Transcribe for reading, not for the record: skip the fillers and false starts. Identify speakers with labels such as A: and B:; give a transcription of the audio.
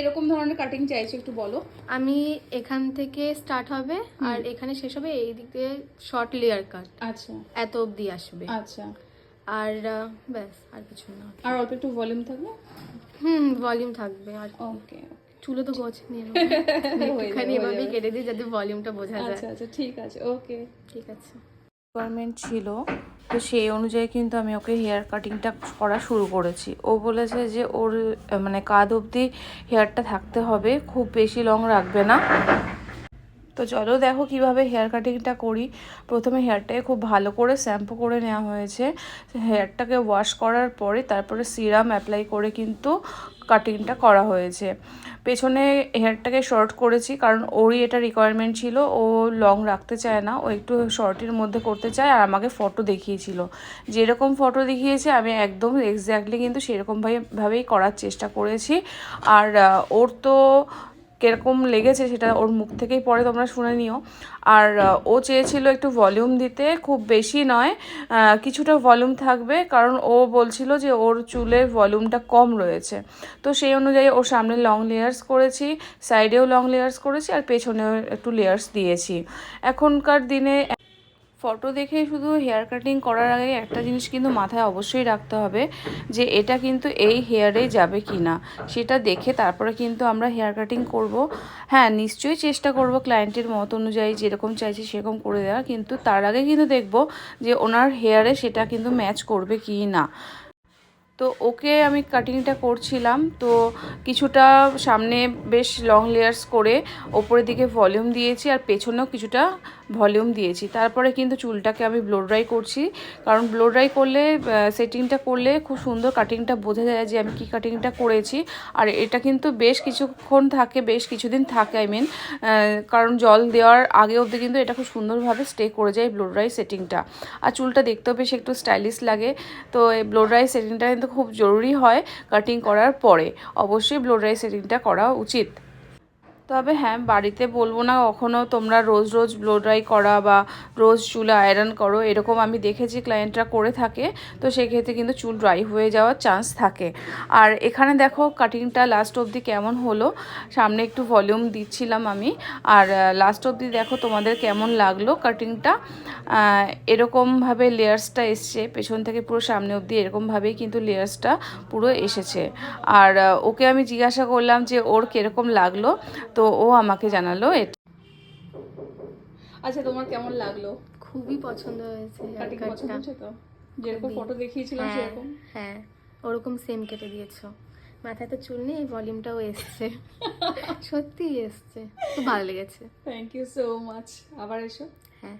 A: এরকম ধরনের কাটিং চাইছো একটু বলো।
B: আমি এখান থেকে স্টার্ট হবে আর এখানে শেষ হবে, এই দিক দিয়ে শর্ট লেয়ার কাট।
A: আচ্ছা
B: এত অবধি আসবে।
A: আচ্ছা,
B: আর ব্যাস, আর কিছু না।
A: আর অল্প একটু ভলিউম থাকবে।
B: ভলিউম থাকবে। আর
A: ওকে,
B: চুলো তো গোছ নিয়ে নেবো, একটুখানি এভাবেই কেটে দিই যাতে ভলিউমটা বোঝা যায়।
A: আচ্ছা আচ্ছা, ঠিক আছে, ওকে,
B: ঠিক আছে।
C: রিকোয়ারমেন্ট ছিল, তো সেই অনুযায়ী কিন্তু আমি ওকে হেয়ার কাটিংটা করা শুরু করেছি। ও বলেছে যে ওর মানে কাঁধ অবধি হেয়ারটা থাকতে হবে, খুব বেশি লং রাখবে না। তো চলো দেখো কিভাবে হেয়ার কাটিংটা করি। প্রথমে হেয়ারটাকে খুব ভালো করে শ্যাম্পু করে নেওয়া হয়েছে। হেয়ারটাকে ওয়াশ করার পরে তারপরে সিরাম অ্যাপ্লাই করে কিন্তু কাটিংটা করা হয়েছে। পেছনে হেয়ারটাকে শর্ট করেছি কারণ ওরই এটা রিকোয়ারমেন্ট ছিল, ও লং রাখতে চায় না, ও একটু শর্টের মধ্যে করতে চায়। আর আমাকে ফটো দেখিয়েছিল, যেরকম ফটো দেখিয়েছে আমি একদম এক্স্যাক্টলি কিন্তু সেরকমভাবেই করার চেষ্টা করেছি। আর ওর তো কিরকম লেগেছে সেটা ওর মুখ থেকেই পরে তোমরা শুনে নিও। আর ও চেয়েছিল একটু ভলিউম দিতে, খুব বেশি নয়, কিছুটা ভলিউম থাকবে, কারণ ও বলছিল যে ওর চুলের ভলিউমটা কম রয়েছে। তো সেই অনুযায়ী ওর সামনে লং লেয়ার্স করেছি, সাইডেও লং লেয়ার্স করেছি, আর পেছনেও একটু লেয়ার্স দিয়েছি। এখনকার দিনে ফটো দেখে শুধু হেয়ার কাটিং করার আগে একটা জিনিস কিন্তু মাথায় অবশ্যই রাখতে হবে, যে এটা কিন্তু এই হেয়ারে যাবে কি না, সেটা দেখে তারপরে কিন্তু আমরা হেয়ার কাটিং করব। হ্যাঁ, নিশ্চয়ই চেষ্টা করব ক্লায়েন্টের মত অনুযায়ী যেরকম চাইছি সেরকম করে দেওয়া, কিন্তু তার আগে কিন্তু দেখব যে ওনার হেয়ারে সেটা কিন্তু ম্যাচ করবে কি না। তো ওকে আমি কাটিংটা করছিলাম, তো কিছুটা সামনে বেশ লং লেয়ার্স করে ওপরের দিকে ভলিউম দিয়েছি আর পেছনেও কিছুটা ভলিউম দিয়েছি। তারপরে কিন্তু চুলটাকে আমি ব্লো ড্রাই করছি, কারণ ব্লো ড্রাই করলে সেটিংটা করলে খুব সুন্দর কাটিংটা বোঝা যায় যে আমি কি কাটিংটা করেছি। আর এটা কিন্তু বেশ কিছুক্ষণ থাকে, বেশ কিছুদিন থাকে, কারণ জল দেওয়ার আগে অবধি কিন্তু এটা খুব সুন্দরভাবে স্টে করে যায় ব্লো ড্রাই সেটিংটা। আর চুলটা দেখতেও বেশ একটু স্টাইলিশ লাগে। তো এই ব্লো ড্রাই সেটিংটা কিন্তু খুব জরুরি হয় কাটিং করার পরে, অবশ্যই ব্লো ড্রাই সেটিংটা করা উচিত। তবে হ্যাঁ, বাড়িতে বলবো না কখনও তোমরা রোজ রোজ ব্লো ড্রাই করা বা রোজ চুল আয়রন করো, এরকম আমি দেখেছি ক্লায়েন্টরা করে থাকে, তো সেক্ষেত্রে কিন্তু চুল ড্রাই হয়ে যাওয়ার চান্স থাকে। আর এখানে দেখো কাটিংটা লাস্ট অবধি কেমন হলো, সামনে একটু ভলিউম দিচ্ছিলাম আমি, আর লাস্ট অবধি দেখো তোমাদের কেমন লাগলো কাটিংটা। এরকমভাবে লেয়ার্সটা এসছে পেছন থেকে পুরো সামনে অবধি, এরকমভাবেই কিন্তু লেয়ার্সটা পুরো এসেছে। আর ওকে আমি জিজ্ঞাসা করলাম যে ওর কীরকম লাগলো, তো ও আমাকে জানালো এটা।
A: আচ্ছা, তোমার কেমন লাগলো?
B: খুবই পছন্দ হয়েছে হেয়ার
A: কাটিং পছন্দ
B: কাটটা।
A: হচ্ছে তো? যেরকম ফটো দেখিয়েছিলাম সেরকম?
B: হ্যাঁ, ওরকম সেম কেটে দিয়েছো। মাথায় তো চুল নেই, ভলিউমটাও এসছে, সত্যিই এসছে, খুব ভালো লেগেছে।
A: Thank you so much. আবার এসো।
B: হ্যাঁ।